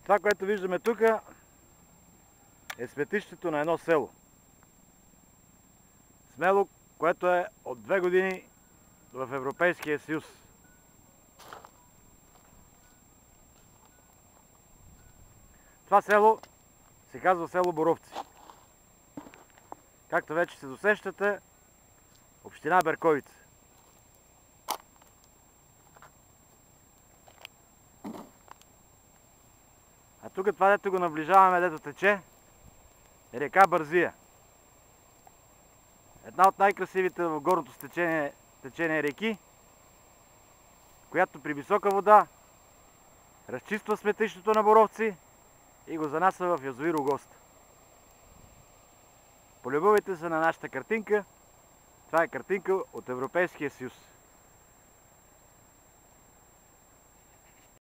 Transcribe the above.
Това, което виждаме тук, е сметището на едно село. Смело, което е от 2 години в Европейския съюз. Това село се казва село Боровци. Както вече се досещате, община Берковица. А тук това, дето го наближаваме, дето тече, е река Бързия. Една от най-красивите в горното течение реки, която при висока вода разчиства сметището на Боровци и го занася в язовир Огоста. Полюбувайте се на нашата картинка. Това е картинка от Европейския съюз.